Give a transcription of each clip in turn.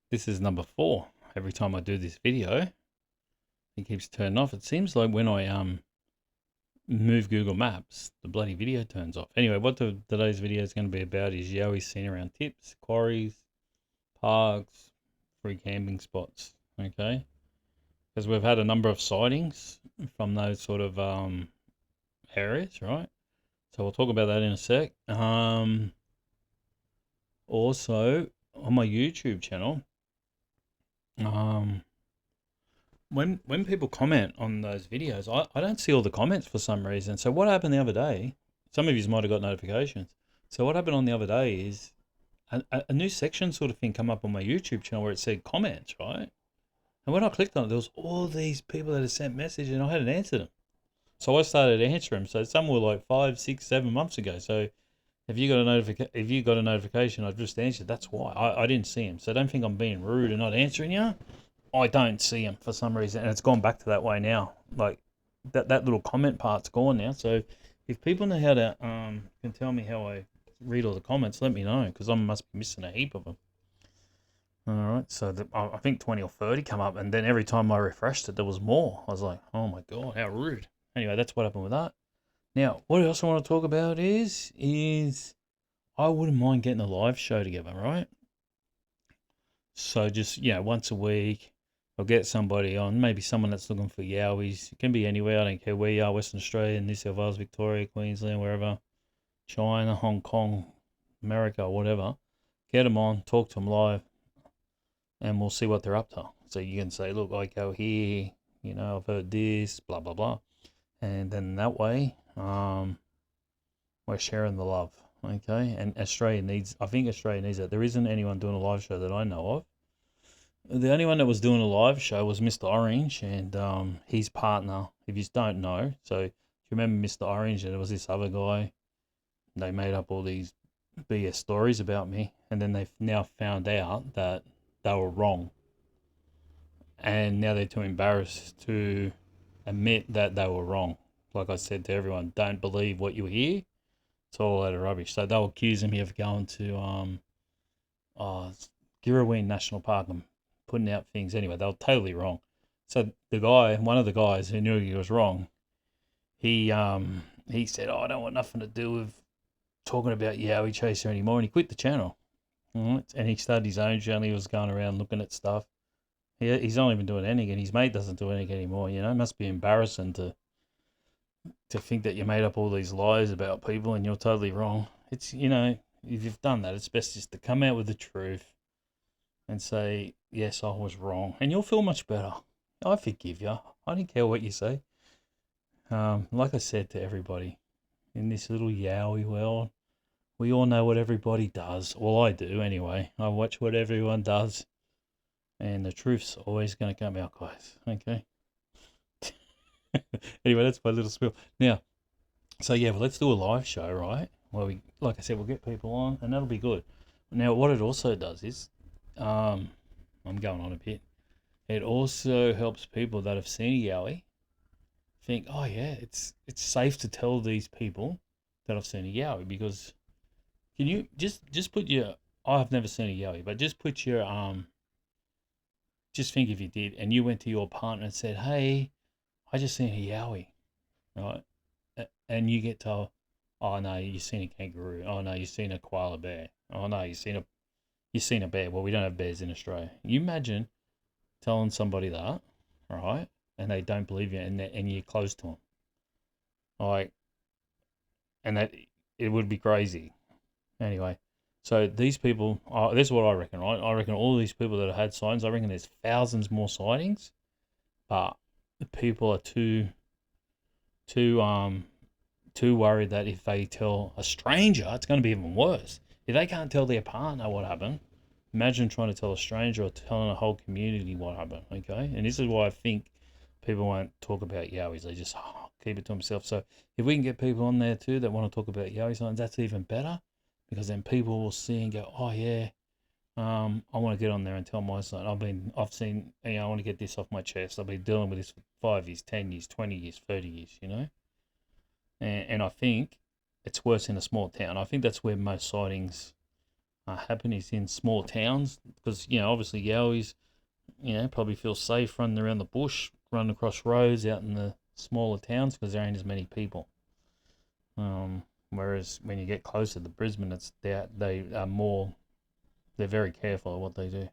This is number 4. Every time I do this video, it keeps turning off. It seems like when I move Google Maps, the bloody video turns off. Anyway, what today's video is going to be about is Yowie scene around tips, quarries, parks, free camping spots. Okay, because we've had a number of sightings from those sort of areas, right? So we'll talk about that in a sec. Also on my YouTube channel, um, when people comment on those videos, I don't see all the comments for some reason. So what happened the other day? Some of you might have got notifications. So what happened on the other day is a new section sort of thing come up on my YouTube channel where it said comments, right? And when I clicked on it, there was all these people that had sent messages and I hadn't answered them. So I started answering them. So some were like 5, 6, 7 months ago. So if you got a notification, I just answered. That's why I didn't see them. So don't think I'm being rude and not answering you. I don't see them for some reason, and it's gone back to that way now. Like that little comment part's gone now. So if people know how to can tell me how I read all the comments, let me know because I must be missing a heap of them. All right, so I think 20 or 30 come up, and then every time I refreshed it, there was more. I was like, oh my god, how rude. Anyway, that's what happened with that. Now, what else I want to talk about is I wouldn't mind getting a live show together, right? So just once a week, I'll get somebody on, maybe someone that's looking for yowies. It can be anywhere. I don't care where you are, Western Australia, New South Wales, Victoria, Queensland, wherever, China, Hong Kong, America, whatever. Get them on, talk to them live, and we'll see what they're up to. So you can say, look, I go here, I've heard this, blah, blah, blah. And then that way, we're sharing the love, okay? And I think Australia needs that. There isn't anyone doing a live show that I know of. The only one that was doing a live show was Mr. Orange and his partner, if you don't know. So if you remember Mr. Orange, and there was this other guy, they made up all these BS stories about me, and then they've now found out that they were wrong. And now they're too embarrassed to admit that they were wrong. Like I said to everyone, don't believe what you hear. It's all a load of rubbish. So they'll accuse me of going to Girraween National Park and putting out things. Anyway, they were totally wrong. So one of the guys who knew he was wrong, he said, "Oh, I don't want nothing to do with talking about Yowie Chaser anymore," and he quit the channel. Right? And he started his own channel. He was going around looking at stuff. He's not even doing anything, and his mate doesn't do anything anymore. It must be embarrassing to think that you made up all these lies about people and you're totally wrong. It's if you've done that, it's best just to come out with the truth and say, yes, I was wrong. And you'll feel much better. I forgive you. I don't care what you say. Like I said to everybody, in this little Yowie world, we all know what everybody does. Well, I do anyway. I watch what everyone does. And the truth's always going to come out, guys. Okay? Anyway, that's my little spiel. Now, so well, let's do a live show, right? Well, like I said, we'll get people on, and that'll be good. Now, what it also does is, I'm going on a bit. It also helps people that have seen a yowie think, oh yeah, it's safe to tell these people that I've seen a yowie because can you just put your I've never seen a yowie, but just put your just think if you did and you went to your partner and said, hey, I just seen a yowie, right? And you get told, oh no, you've seen a kangaroo. Oh no, you've seen a koala bear. Oh no, you've seen a bear. Well, we don't have bears in Australia. You imagine telling somebody that, right? And they don't believe you, and you're close to them, like, and that it would be crazy. Anyway, so these people, this is what I reckon, right? I reckon all these people that have had sightings, I reckon there's thousands more sightings, but the people are too worried that if they tell a stranger, it's going to be even worse. If they can't tell their partner what happened, imagine trying to tell a stranger or telling a whole community what happened, okay? And this is why I think people won't talk about yowies. They just keep it to themselves. So if we can get people on there too that want to talk about yowie signs, that's even better because then people will see and go, oh yeah, I want to get on there and tell my son. I've seen, I want to get this off my chest. I've been dealing with this for 5 years, 10 years, 20 years, 30 years, And I think it's worse in a small town. I think that's where most sightings happen is in small towns, because obviously Yowies probably feel safe running around the bush, running across roads out in the smaller towns because there ain't as many people. Whereas when you get closer to Brisbane, they are more, they're very careful of what they do.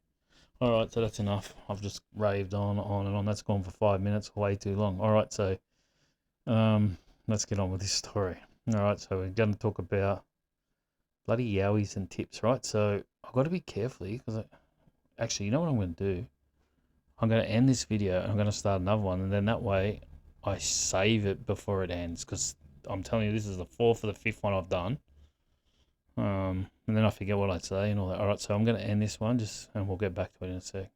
All right, so that's enough. I've just raved on and on. That's gone for 5 minutes, way too long. All right, so let's get on with this story. All right, so we're going to talk about bloody yowies and tips, right? So I've got to be careful here because actually, you know what I'm going to do? I'm going to end this video and I'm going to start another one, and then that way I save it before it ends, because I'm telling you, this is the fourth or the fifth one I've done. And then I forget what I say and all that. All right, so I'm going to end this one and we'll get back to it in a sec.